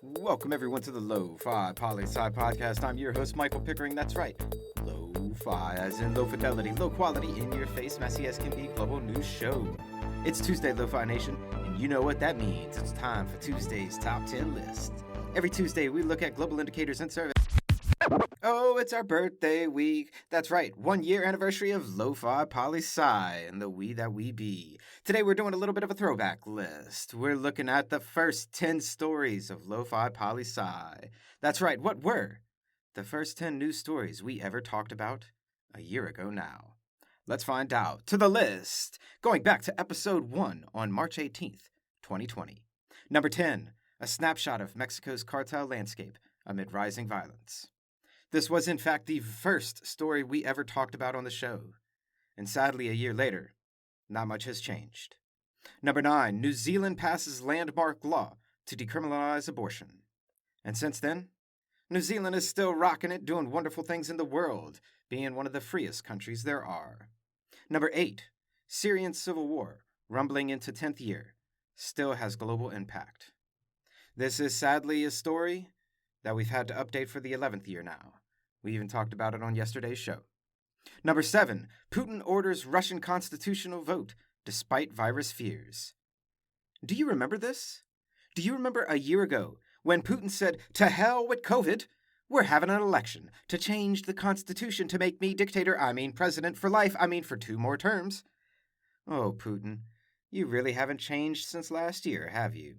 Welcome everyone to the Lofi Poli Sci podcast. I'm your host, Michael Pickering. That's right, Lo-Fi, as in low fidelity, low quality, in your face, messy as can be global news show. It's Tuesday, Lo-Fi Nation, and you know what that means. It's time for Tuesday's Top 10 list. Every Tuesday, we look at global indicators and surveys. Oh, it's our birthday week. That's right, 1 year anniversary of Lofi Poli Sci and the we that we be. Today we're doing a little bit of a throwback list. We're looking at the first 10 stories of Lofi Poli Sci. That's right, what were the first 10 news stories we ever talked about a year ago now? Let's find out. To the list, going back to episode 1 on March 18th, 2020. Number 10, a snapshot of Mexico's cartel landscape amid rising violence. This was, in fact, the first story we ever talked about on the show. And sadly, a year later, not much has changed. Number 9, New Zealand passes landmark law to decriminalize abortion. And since then, New Zealand is still rocking it, doing wonderful things in the world, being one of the freest countries there are. Number 8, Syrian civil war, rumbling into 10th year, still has global impact. This is sadly a story that we've had to update for the 11th year now. We even talked about it on yesterday's show. Number 7, Putin orders Russian constitutional vote despite virus fears. Do you remember this? Do you remember a year ago when Putin said, "To hell with COVID, we're having an election to change the constitution to make me dictator, president for life, for 2 more terms"? Oh, Putin, you really haven't changed since last year, have you?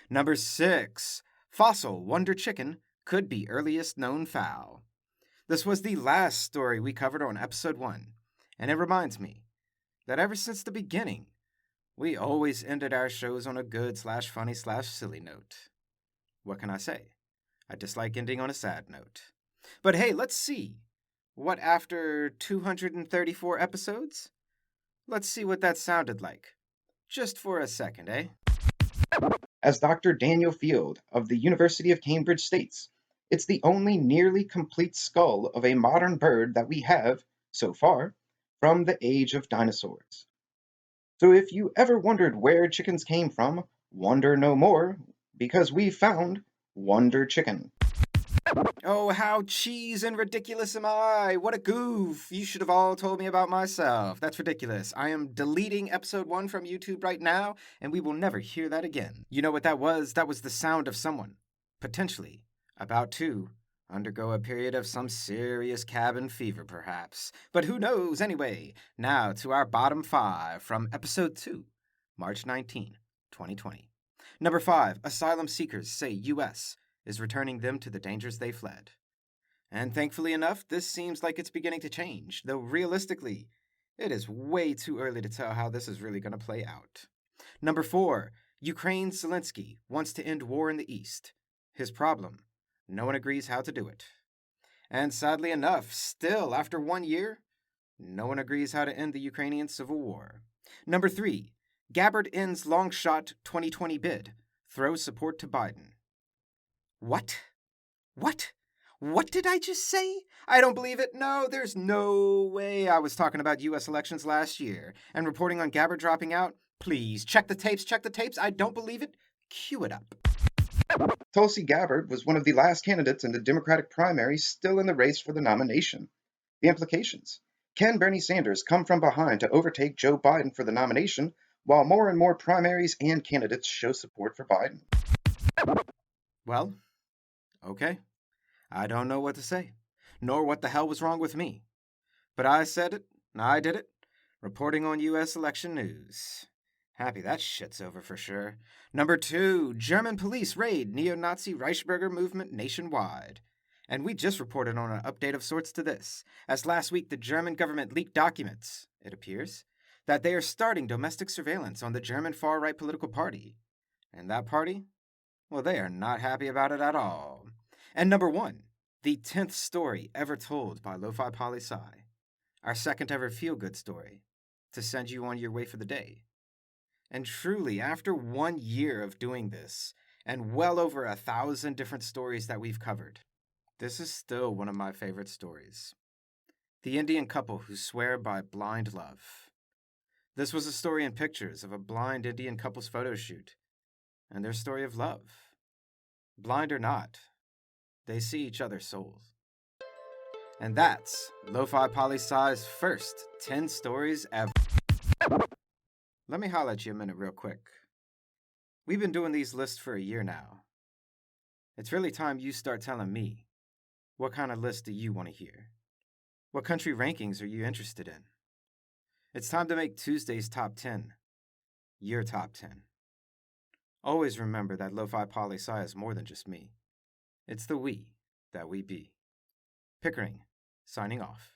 Number 6, fossil wonder chicken could be earliest known fowl. This was the last story we covered on episode 1, and it reminds me that ever since the beginning, we always ended our shows on a good/funny/silly note. What can I say? I dislike ending on a sad note. But hey, let's see. What, after 234 episodes? Let's see what that sounded like. Just for a second, eh? As Dr. Daniel Field of the University of Cambridge states, it's the only nearly complete skull of a modern bird that we have, so far, from the age of dinosaurs. So if you ever wondered where chickens came from, wonder no more, because we found Wonder Chicken. Oh, how cheese and ridiculous am I! What a goof! You should have all told me about myself. That's ridiculous. I am deleting episode 1 from YouTube right now, and we will never hear that again. You know what that was? That was the sound of someone, potentially, about to undergo a period of some serious cabin fever, perhaps. But who knows, anyway? Now to our bottom 5 from episode 2, March 19, 2020. Number 5, asylum seekers say U.S. is returning them to the dangers they fled. And thankfully enough, this seems like it's beginning to change, though realistically, it is way too early to tell how this is really going to play out. Number 4, Ukraine's Zelensky wants to end war in the East. His problem, no one agrees how to do it. And sadly enough, still after 1 year, no one agrees how to end the Ukrainian civil war. Number 3, Gabbard ends long shot 2020 bid, throws support to Biden. What? What did I just say? I don't believe it. No, there's no way I was talking about U.S. elections last year and reporting on Gabbard dropping out. Please, check the tapes. I don't believe it. Cue it up. Tulsi Gabbard was one of the last candidates in the Democratic primary still in the race for the nomination. The implications. Can Bernie Sanders come from behind to overtake Joe Biden for the nomination, while more and more primaries and candidates show support for Biden? Well, okay. I don't know what to say, nor what the hell was wrong with me. But I said it, I did it, reporting on U.S. election news. Happy that shit's over for sure. Number 2, German police raid neo-Nazi Reichsbürger movement nationwide. And we just reported on an update of sorts to this, as last week the German government leaked documents, it appears, that they are starting domestic surveillance on the German far-right political party. And that party? Well, they are not happy about it at all. And number 1, the 10th story ever told by Lofi Poli Sci, our second ever feel-good story, to send you on your way for the day. And truly, after 1 year of doing this, and well over 1,000 different stories that we've covered, this is still one of my favorite stories. The Indian couple who swear by blind love. This was a story in pictures of a blind Indian couple's photo shoot, and their story of love. blind or not, they see each other's souls. And that's Lofi Poli Sci's first 10 stories ever. Let me holler at you a minute real quick. We've been doing these lists for a year now. It's really time you start telling me, what kind of list do you want to hear? What country rankings are you interested in? It's time to make Tuesday's top 10 your top 10. Always remember that Lofi Poli Sci is more than just me. It's the we that we be. Pickering, signing off.